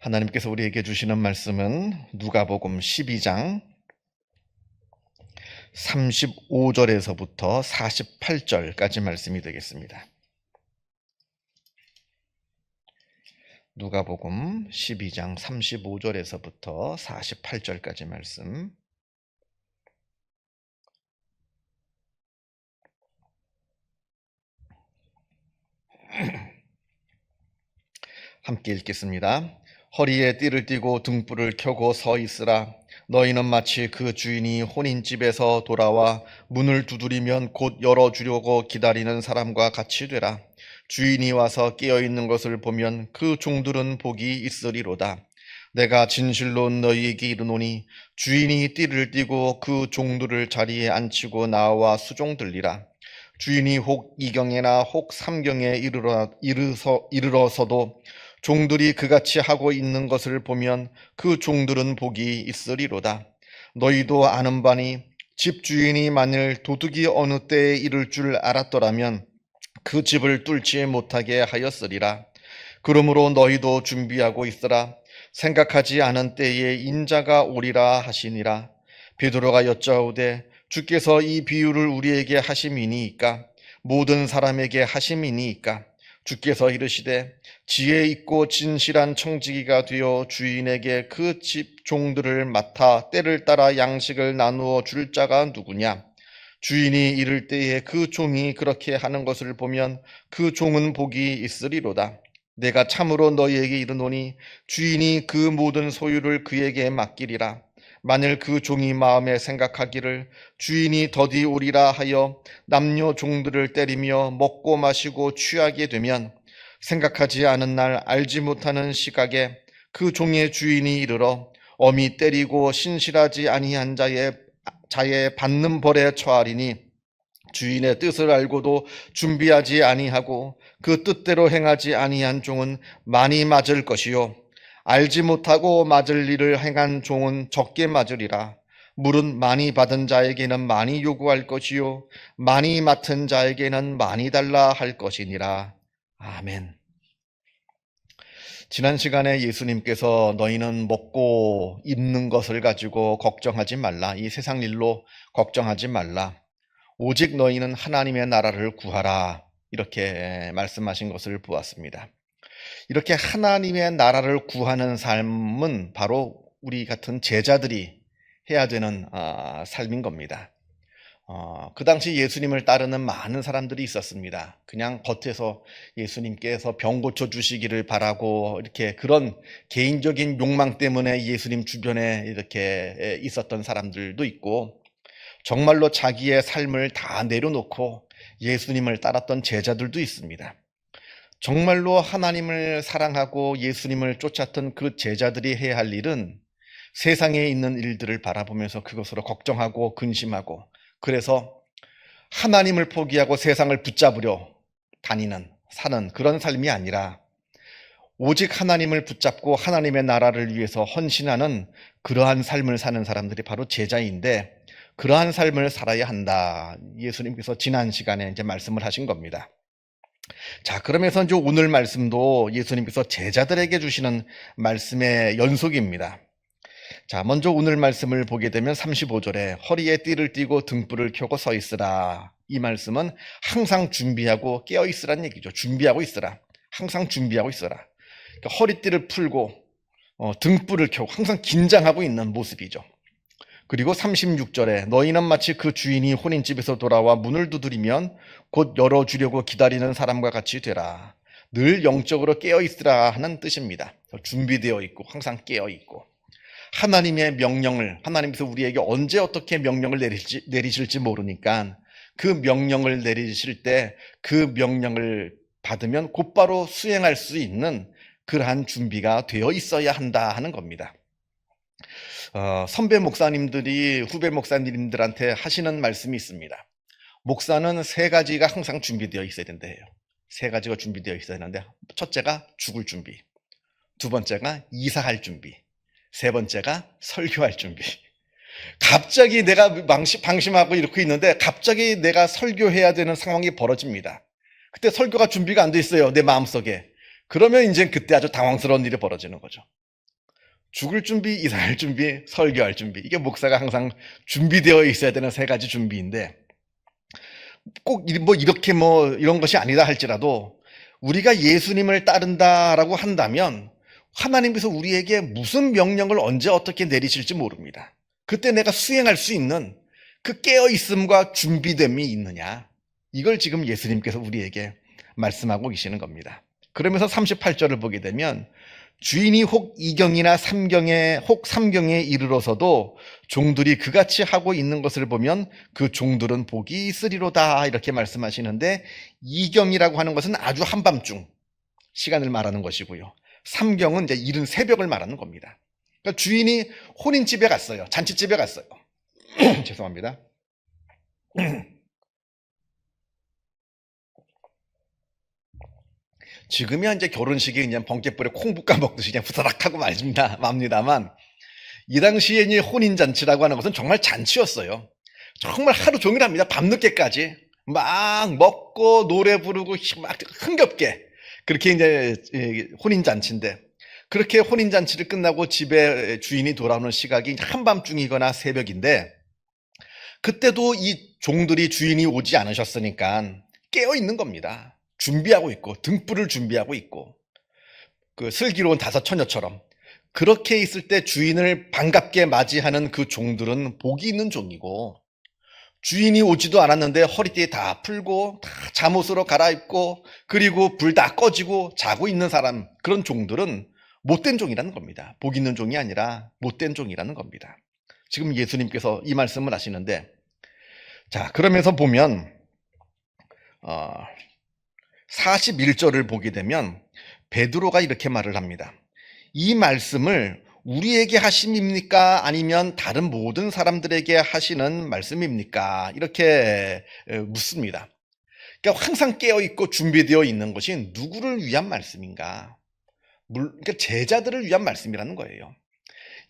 하나님께서 우리에게 주시는 말씀은 누가복음 12장 35절에서부터 48절까지 말씀이 되겠습니다. 누가복음 12장 35절에서부터 48절까지 말씀. 함께 읽겠습니다. 허리에 띠를 띠고 등불을 켜고 서 있으라. 너희는 마치 그 주인이 혼인집에서 돌아와 문을 두드리면 곧 열어주려고 기다리는 사람과 같이 되라. 주인이 와서 깨어있는 것을 보면 그 종들은 복이 있으리로다. 내가 진실로 너희에게 이르노니 주인이 띠를 띠고 그 종들을 자리에 앉히고 나와 수종들리라. 주인이 혹 이경에나 혹 삼경에 이르러서도 종들이 그같이 하고 있는 것을 보면 그 종들은 복이 있으리로다. 너희도 아는 바니 집주인이 만일 도둑이 어느 때에 이를 줄 알았더라면 그 집을 뚫지 못하게 하였으리라. 그러므로 너희도 준비하고 있으라. 생각하지 않은 때에 인자가 오리라 하시니라. 베드로가 여짜오되 주께서 이 비유를 우리에게 하심이니이까? 모든 사람에게 하심이니이까? 주께서 이르시되 지혜 있고 진실한 청지기가 되어 주인에게 그 집 종들을 맡아 때를 따라 양식을 나누어 줄 자가 누구냐? 주인이 이를 때에 그 종이 그렇게 하는 것을 보면 그 종은 복이 있으리로다. 내가 참으로 너희에게 이르노니 주인이 그 모든 소유를 그에게 맡기리라. 만일 그 종이 마음에 생각하기를 주인이 더디 오리라 하여 남녀 종들을 때리며 먹고 마시고 취하게 되면 생각하지 않은 날 알지 못하는 시각에 그 종의 주인이 이르러 엄히 때리고 신실하지 아니한 자의 받는 벌에 처하리니 주인의 뜻을 알고도 준비하지 아니하고 그 뜻대로 행하지 아니한 종은 많이 맞을 것이요 알지 못하고 맞을 일을 행한 종은 적게 맞으리라. 물은 많이 받은 자에게는 많이 요구할 것이요 많이 맡은 자에게는 많이 달라 할 것이니라. 아멘. 지난 시간에 예수님께서 너희는 먹고 입는 것을 가지고 걱정하지 말라. 이 세상 일로 걱정하지 말라. 오직 너희는 하나님의 나라를 구하라. 이렇게 말씀하신 것을 보았습니다. 이렇게 하나님의 나라를 구하는 삶은 바로 우리 같은 제자들이 해야 되는 삶인 겁니다. 그 당시 예수님을 따르는 많은 사람들이 있었습니다. 그냥 겉에서 예수님께서 병 고쳐주시기를 바라고 이렇게 그런 개인적인 욕망 때문에 예수님 주변에 이렇게 있었던 사람들도 있고 정말로 자기의 삶을 다 내려놓고 예수님을 따랐던 제자들도 있습니다. 정말로 하나님을 사랑하고 예수님을 쫓았던 그 제자들이 해야 할 일은 세상에 있는 일들을 바라보면서 그것으로 걱정하고 근심하고 그래서 하나님을 포기하고 세상을 붙잡으려 사는 그런 삶이 아니라 오직 하나님을 붙잡고 하나님의 나라를 위해서 헌신하는 그러한 삶을 사는 사람들이 바로 제자인데 그러한 삶을 살아야 한다. 예수님께서 지난 시간에 이제 말씀을 하신 겁니다. 자, 그러면서 이제 오늘 말씀도 예수님께서 제자들에게 주시는 말씀의 연속입니다. 자, 먼저 오늘 말씀을 보게 되면 35절에 허리에 띠를 띠고 등불을 켜고 서 있으라. 이 말씀은 항상 준비하고 깨어 있으란 얘기죠. 준비하고 있으라. 항상 준비하고 있어라. 그러니까 허리띠를 풀고 등불을 켜고 항상 긴장하고 있는 모습이죠. 그리고 36절에 너희는 마치 그 주인이 혼인집에서 돌아와 문을 두드리면 곧 열어주려고 기다리는 사람과 같이 되라. 늘 영적으로 깨어있으라 하는 뜻입니다. 준비되어 있고 항상 깨어있고 하나님의 명령을 하나님께서 우리에게 언제 어떻게 명령을 내리실지 모르니까 그 명령을 내리실 때 그 명령을 받으면 곧바로 수행할 수 있는 그러한 준비가 되어 있어야 한다 하는 겁니다. 선배 목사님들이 후배 목사님들한테 하시는 말씀이 있습니다. 목사는 세 가지가 항상 준비되어 있어야 된대요. 세 가지가 준비되어 있어야 하는데 첫째가 죽을 준비, 두 번째가 이사할 준비, 세 번째가 설교할 준비. 갑자기 내가 방심하고 이렇게 있는데 갑자기 내가 설교해야 되는 상황이 벌어집니다. 그때 설교가 준비가 안 돼 있어요. 내 마음속에. 그러면 이제 그때 아주 당황스러운 일이 벌어지는 거죠. 죽을 준비, 이사할 준비, 설교할 준비. 이게 목사가 항상 준비되어 있어야 되는 세 가지 준비인데, 꼭 이렇게 이런 것이 아니다 할지라도 우리가 예수님을 따른다라고 한다면 하나님께서 우리에게 무슨 명령을 언제 어떻게 내리실지 모릅니다. 그때 내가 수행할 수 있는 그 깨어있음과 준비됨이 있느냐. 이걸 지금 예수님께서 우리에게 말씀하고 계시는 겁니다. 그러면서 38절을 보게 되면 주인이 혹 2경이나 3경에 혹 3경에 이르러서도 종들이 그같이 하고 있는 것을 보면 그 종들은 복이 있으리로다 이렇게 말씀하시는데 2경이라고 하는 것은 아주 한밤중 시간을 말하는 것이고요. 3경은 이제 이른 새벽을 말하는 겁니다. 그러니까 주인이 혼인집에 갔어요. 잔치집에 갔어요. 죄송합니다. 지금이야 이제 결혼식이 그냥 번개불에 콩 볶아 먹듯이 그냥 후다닥 하고 맙니다만 이 당시에 이제 혼인잔치라고 하는 것은 정말 잔치였어요. 정말 하루 종일 합니다. 밤늦게까지 막 먹고 노래 부르고 막 흥겹게 그렇게 이제 혼인잔치인데 그렇게 혼인잔치를 끝나고 집에 주인이 돌아오는 시각이 한밤중이거나 새벽인데 그때도 이 종들이 주인이 오지 않으셨으니까 깨어 있는 겁니다. 준비하고 있고 등불을 준비하고 있고 그 슬기로운 다섯 처녀처럼 그렇게 있을 때 주인을 반갑게 맞이하는 그 종들은 복이 있는 종이고 주인이 오지도 않았는데 허리띠 다 풀고 다 잠옷으로 갈아입고 그리고 불 다 꺼지고 자고 있는 사람 그런 종들은 못된 종이라는 겁니다. 복 있는 종이 아니라 못된 종이라는 겁니다. 지금 예수님께서 이 말씀을 하시는데 자 그러면서 보면 41절을 보게 되면 베드로가 이렇게 말을 합니다. 이 말씀을 우리에게 하심입니까? 아니면 다른 모든 사람들에게 하시는 말씀입니까? 이렇게 묻습니다. 그러니까 항상 깨어있고 준비되어 있는 것이 누구를 위한 말씀인가? 그러니까 제자들을 위한 말씀이라는 거예요.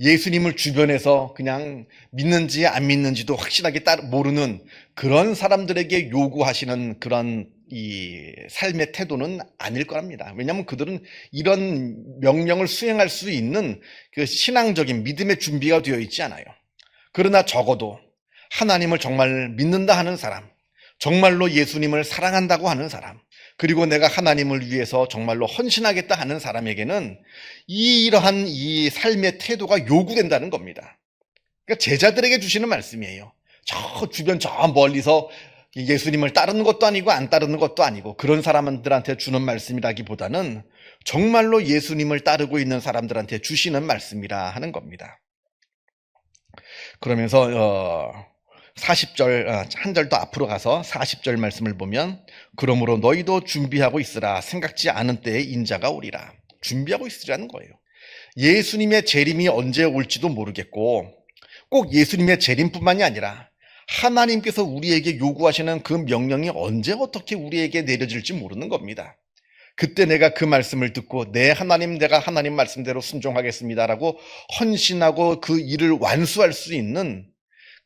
예수님을 주변에서 그냥 믿는지 안 믿는지도 확실하게 모르는 그런 사람들에게 요구하시는 그런 이 삶의 태도는 아닐 거랍니다. 왜냐하면 그들은 이런 명령을 수행할 수 있는 그 신앙적인 믿음의 준비가 되어 있지 않아요. 그러나 적어도 하나님을 정말 믿는다 하는 사람, 정말로 예수님을 사랑한다고 하는 사람, 그리고 내가 하나님을 위해서 정말로 헌신하겠다 하는 사람에게는 이러한 이 삶의 태도가 요구된다는 겁니다. 그러니까 제자들에게 주시는 말씀이에요. 저 주변 저 멀리서 예수님을 따르는 것도 아니고 안 따르는 것도 아니고 그런 사람들한테 주는 말씀이라기보다는 정말로 예수님을 따르고 있는 사람들한테 주시는 말씀이라 하는 겁니다. 그러면서 40절 한 절 더 앞으로 가서 40절 말씀을 보면 그러므로 너희도 준비하고 있으라 생각지 않은 때에 인자가 오리라. 준비하고 있으라는 거예요. 예수님의 재림이 언제 올지도 모르겠고 꼭 예수님의 재림뿐만이 아니라 하나님께서 우리에게 요구하시는 그 명령이 언제 어떻게 우리에게 내려질지 모르는 겁니다. 그때 내가 그 말씀을 듣고 네 하나님 내가 하나님 말씀대로 순종하겠습니다라고 헌신하고 그 일을 완수할 수 있는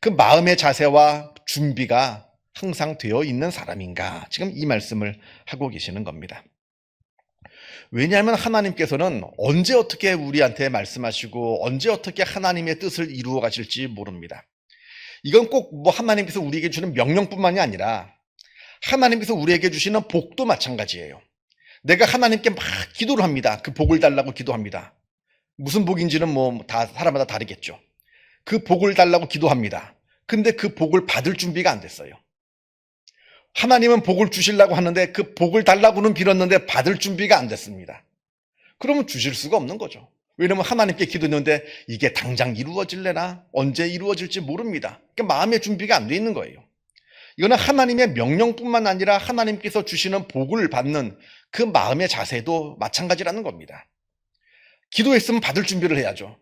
그 마음의 자세와 준비가 항상 되어 있는 사람인가 지금 이 말씀을 하고 계시는 겁니다. 왜냐하면 하나님께서는 언제 어떻게 우리한테 말씀하시고 언제 어떻게 하나님의 뜻을 이루어 가실지 모릅니다. 이건 꼭 하나님께서 우리에게 주는 명령뿐만이 아니라 하나님께서 우리에게 주시는 복도 마찬가지예요. 내가 하나님께 막 기도를 합니다. 그 복을 달라고 기도합니다. 무슨 복인지는 다 사람마다 다르겠죠. 그 복을 달라고 기도합니다. 근데 그 복을 받을 준비가 안 됐어요. 하나님은 복을 주시려고 하는데 그 복을 달라고는 빌었는데 받을 준비가 안 됐습니다. 그러면 주실 수가 없는 거죠. 왜냐면 하나님께 기도했는데 이게 당장 이루어질래나 언제 이루어질지 모릅니다. 그러니까 마음의 준비가 안 돼 있는 거예요. 이거는 하나님의 명령뿐만 아니라 하나님께서 주시는 복을 받는 그 마음의 자세도 마찬가지라는 겁니다. 기도했으면 받을 준비를 해야죠.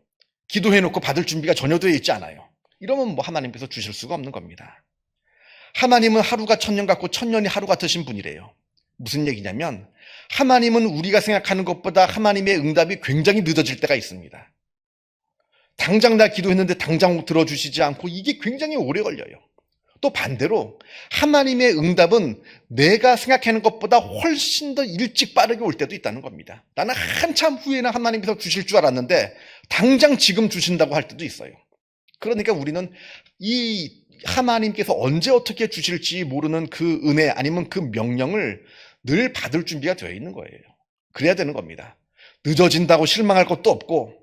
기도해놓고 받을 준비가 전혀 되어 있지 않아요. 이러면 하나님께서 주실 수가 없는 겁니다. 하나님은 하루가 천년 같고 천년이 하루 같으신 분이래요. 무슨 얘기냐면 하나님은 우리가 생각하는 것보다 하나님의 응답이 굉장히 늦어질 때가 있습니다. 당장 나 기도했는데 당장 들어주시지 않고 이게 굉장히 오래 걸려요. 또 반대로 하나님의 응답은 내가 생각하는 것보다 훨씬 더 일찍 빠르게 올 때도 있다는 겁니다. 나는 한참 후에는 하나님께서 주실 줄 알았는데 당장 지금 주신다고 할 때도 있어요. 그러니까 우리는 이 하나님께서 언제 어떻게 주실지 모르는 그 은혜 아니면 그 명령을 늘 받을 준비가 되어 있는 거예요. 그래야 되는 겁니다. 늦어진다고 실망할 것도 없고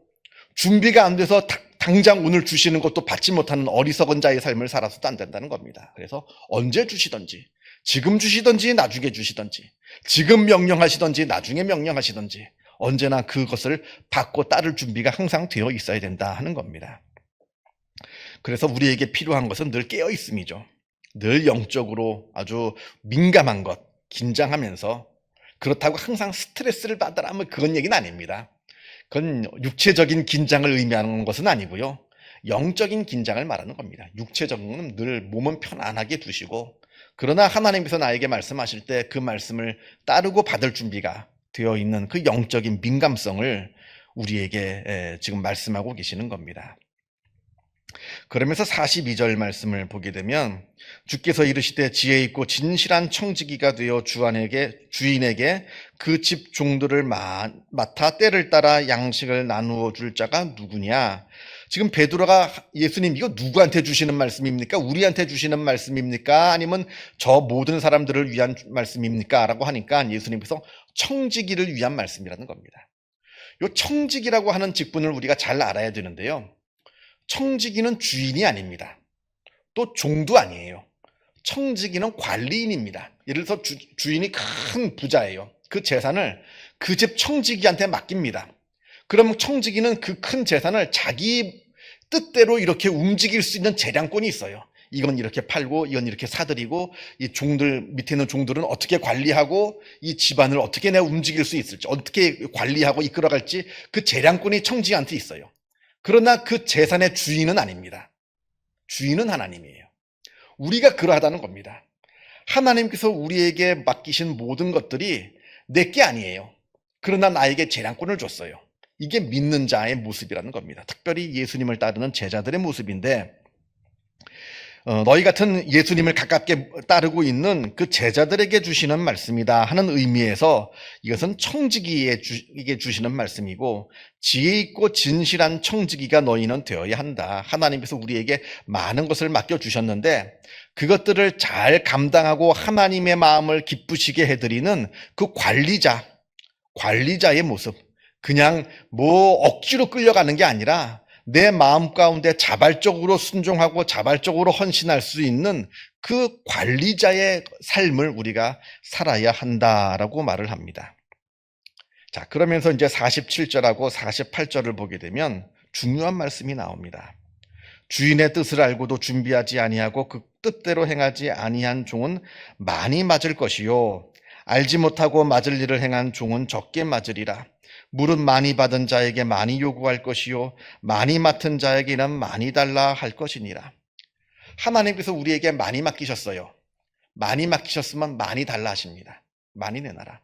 준비가 안 돼서 당장 오늘 주시는 것도 받지 못하는 어리석은 자의 삶을 살아서도 안 된다는 겁니다. 그래서 언제 주시든지, 지금 주시든지 나중에 주시든지, 지금 명령하시든지 나중에 명령하시든지 언제나 그것을 받고 따를 준비가 항상 되어 있어야 된다 하는 겁니다. 그래서 우리에게 필요한 것은 늘 깨어 있음이죠. 늘 영적으로 아주 민감한 것, 긴장하면서 그렇다고 항상 스트레스를 받으라 면 그건 얘기는 아닙니다. 그건 육체적인 긴장을 의미하는 것은 아니고요. 영적인 긴장을 말하는 겁니다. 육체적인 건 늘 몸은 편안하게 두시고 그러나 하나님께서 나에게 말씀하실 때 그 말씀을 따르고 받을 준비가 되어 있는 그 영적인 민감성을 우리에게 지금 말씀하고 계시는 겁니다. 그러면서 42절 말씀을 보게 되면 주께서 이르시되 지혜 있고 진실한 청지기가 되어 주인에게 그 집 종들을 맡아 때를 따라 양식을 나누어 줄 자가 누구냐. 지금 베드로가 예수님 이거 누구한테 주시는 말씀입니까? 우리한테 주시는 말씀입니까? 아니면 저 모든 사람들을 위한 말씀입니까? 라고 하니까 예수님께서 청지기를 위한 말씀이라는 겁니다. 이 청지기라고 하는 직분을 우리가 잘 알아야 되는데요. 청지기는 주인이 아닙니다. 또 종도 아니에요. 청지기는 관리인입니다. 예를 들어서 주인이 큰 부자예요. 그 재산을 그 집 청지기한테 맡깁니다. 그럼 청지기는 그 큰 재산을 자기 뜻대로 이렇게 움직일 수 있는 재량권이 있어요. 이건 이렇게 팔고 이건 이렇게 사들이고 이 종들 밑에 있는 종들은 어떻게 관리하고 이 집안을 어떻게 내가 움직일 수 있을지 어떻게 관리하고 이끌어갈지 그 재량권이 청지기한테 있어요. 그러나 그 재산의 주인은 아닙니다. 주인은 하나님이에요. 우리가 그러하다는 겁니다. 하나님께서 우리에게 맡기신 모든 것들이 내게 아니에요. 그러나 나에게 재량권을 줬어요. 이게 믿는 자의 모습이라는 겁니다. 특별히 예수님을 따르는 제자들의 모습인데 너희 같은 예수님을 가깝게 따르고 있는 그 제자들에게 주시는 말씀이다 하는 의미에서 이것은 청지기에게 주시는 말씀이고 지혜 있고 진실한 청지기가 너희는 되어야 한다. 하나님께서 우리에게 많은 것을 맡겨주셨는데 그것들을 잘 감당하고 하나님의 마음을 기쁘시게 해드리는 그 관리자의 모습. 그냥 억지로 끌려가는 게 아니라 내 마음 가운데 자발적으로 순종하고 자발적으로 헌신할 수 있는 그 관리자의 삶을 우리가 살아야 한다라고 말을 합니다. 자, 그러면서 이제 47절하고 48절을 보게 되면 중요한 말씀이 나옵니다. 주인의 뜻을 알고도 준비하지 아니하고 그 뜻대로 행하지 아니한 종은 많이 맞을 것이요 알지 못하고 맞을 일을 행한 종은 적게 맞으리라. 물은 많이 받은 자에게 많이 요구할 것이요 많이 맡은 자에게는 많이 달라 할 것이니라. 하나님께서 우리에게 많이 맡기셨어요. 많이 맡기셨으면 많이 달라 하십니다. 많이 내놔라.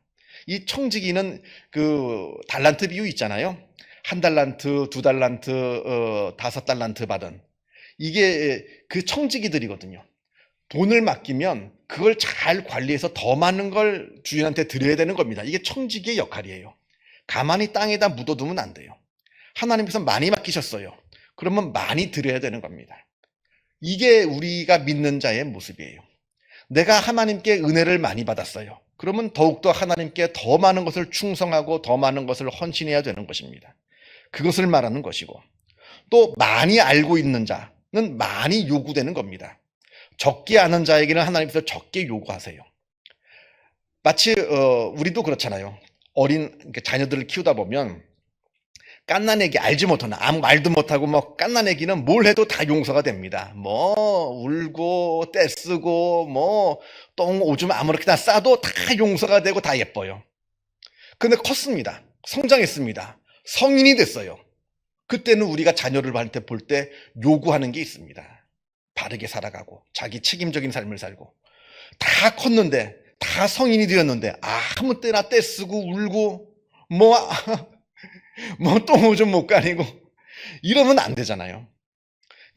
이 청지기는 그 달란트 비유 있잖아요. 1달란트, 2달란트, 5달란트 받은 이게 그 청지기들이거든요. 돈을 맡기면 그걸 잘 관리해서 더 많은 걸 주인한테 드려야 되는 겁니다. 이게 청지기의 역할이에요. 가만히 땅에다 묻어두면 안 돼요. 하나님께서 많이 맡기셨어요. 그러면 많이 드려야 되는 겁니다. 이게 우리가 믿는 자의 모습이에요. 내가 하나님께 은혜를 많이 받았어요. 그러면 더욱더 하나님께 더 많은 것을 충성하고 더 많은 것을 헌신해야 되는 것입니다. 그것을 말하는 것이고 또 많이 알고 있는 자는 많이 요구되는 겁니다. 적게 아는 자에게는 하나님께서 적게 요구하세요. 마치 우리도 그렇잖아요. 어린 자녀들을 키우다 보면 갓난애기 알지 못하는 아무 말도 못하고 갓난애기는 뭘 해도 다 용서가 됩니다. 울고 떼쓰고 똥 오줌 아무렇게나 싸도 다 용서가 되고 다 예뻐요. 근데 컸습니다. 성장했습니다. 성인이 됐어요. 그때는 우리가 자녀를 볼 때 요구하는 게 있습니다. 바르게 살아가고 자기 책임적인 삶을 살고 다 컸는데 다 성인이 되었는데 아무 때나 떼쓰고 울고 똥 오줌 못 가리고 이러면 안 되잖아요.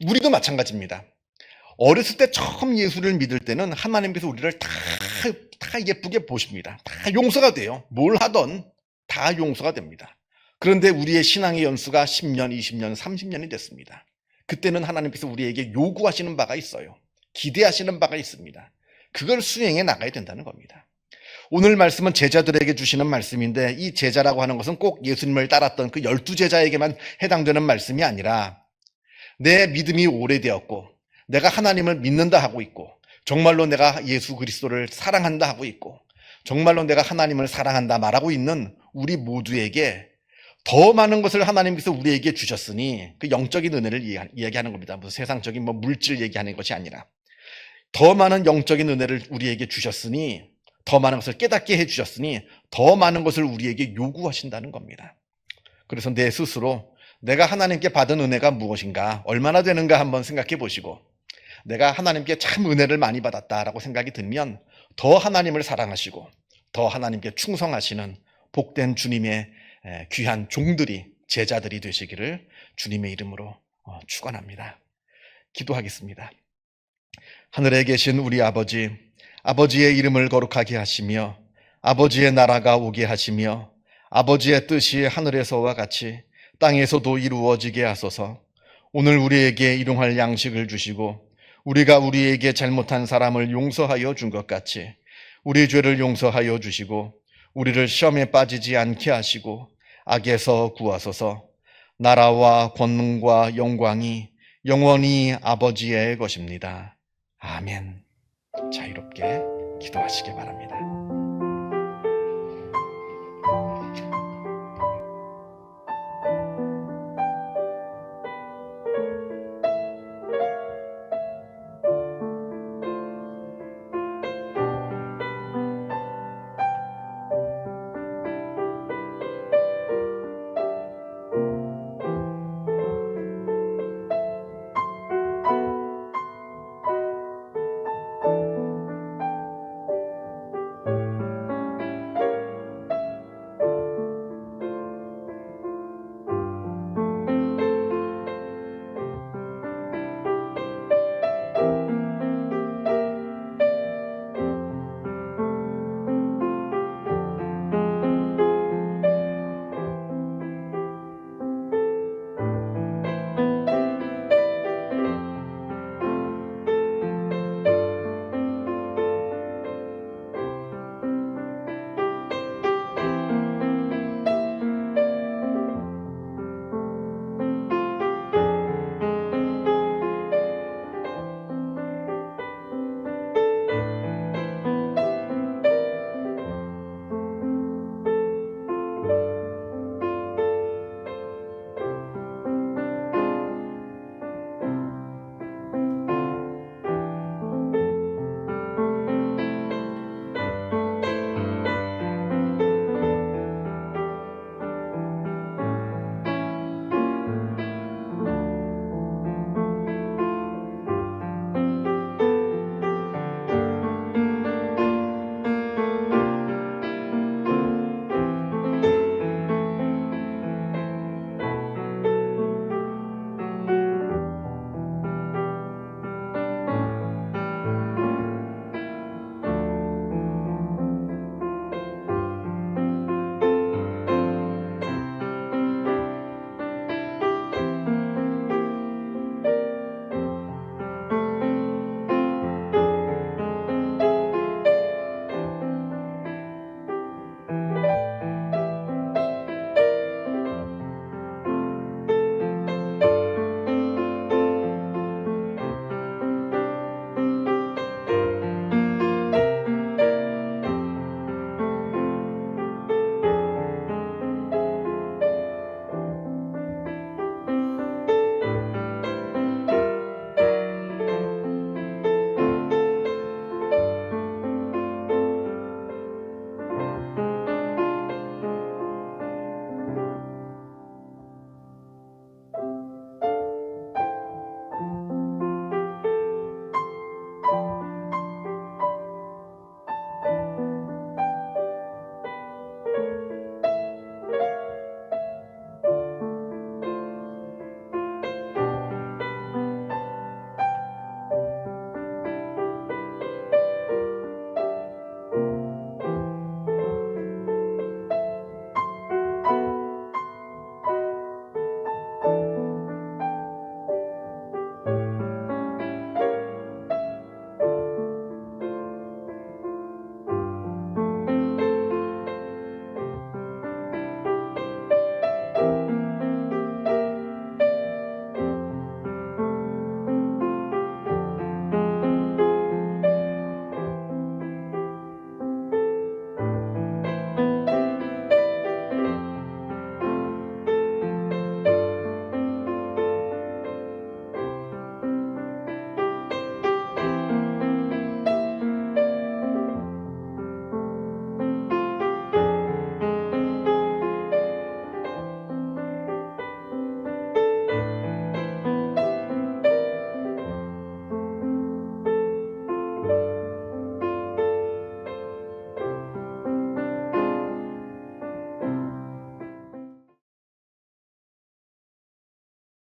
우리도 마찬가지입니다. 어렸을 때 처음 예수를 믿을 때는 하나님께서 우리를 다 예쁘게 보십니다. 다 용서가 돼요. 뭘 하던 다 용서가 됩니다. 그런데 우리의 신앙의 연수가 10년, 20년, 30년이 됐습니다. 그때는 하나님께서 우리에게 요구하시는 바가 있어요. 기대하시는 바가 있습니다. 그걸 수행해 나가야 된다는 겁니다. 오늘 말씀은 제자들에게 주시는 말씀인데, 이 제자라고 하는 것은 꼭 예수님을 따랐던 그 12제자에게만 해당되는 말씀이 아니라, 내 믿음이 오래되었고 내가 하나님을 믿는다 하고 있고, 정말로 내가 예수 그리스도를 사랑한다 하고 있고, 정말로 내가 하나님을 사랑한다 말하고 있는 우리 모두에게 더 많은 것을 하나님께서 우리에게 주셨으니, 그 영적인 은혜를 이야기하는 겁니다. 무슨 세상적인 물질 얘기하는 것이 아니라, 더 많은 영적인 은혜를 우리에게 주셨으니, 더 많은 것을 깨닫게 해주셨으니 더 많은 것을 우리에게 요구하신다는 겁니다. 그래서 내 스스로 내가 하나님께 받은 은혜가 무엇인가, 얼마나 되는가 한번 생각해 보시고, 내가 하나님께 참 은혜를 많이 받았다라고 생각이 들면 더 하나님을 사랑하시고 더 하나님께 충성하시는 복된 주님의 귀한 종들이, 제자들이 되시기를 주님의 이름으로 축원합니다. 기도하겠습니다. 하늘에 계신 우리 아버지, 아버지의 이름을 거룩하게 하시며 아버지의 나라가 오게 하시며 아버지의 뜻이 하늘에서와 같이 땅에서도 이루어지게 하소서. 오늘 우리에게 일용할 양식을 주시고 우리가 우리에게 잘못한 사람을 용서하여 준 것 같이 우리 죄를 용서하여 주시고 우리를 시험에 빠지지 않게 하시고 악에서 구하소서. 나라와 권능과 영광이 영원히 아버지의 것입니다. 아멘. 자유롭게 기도하시기 바랍니다.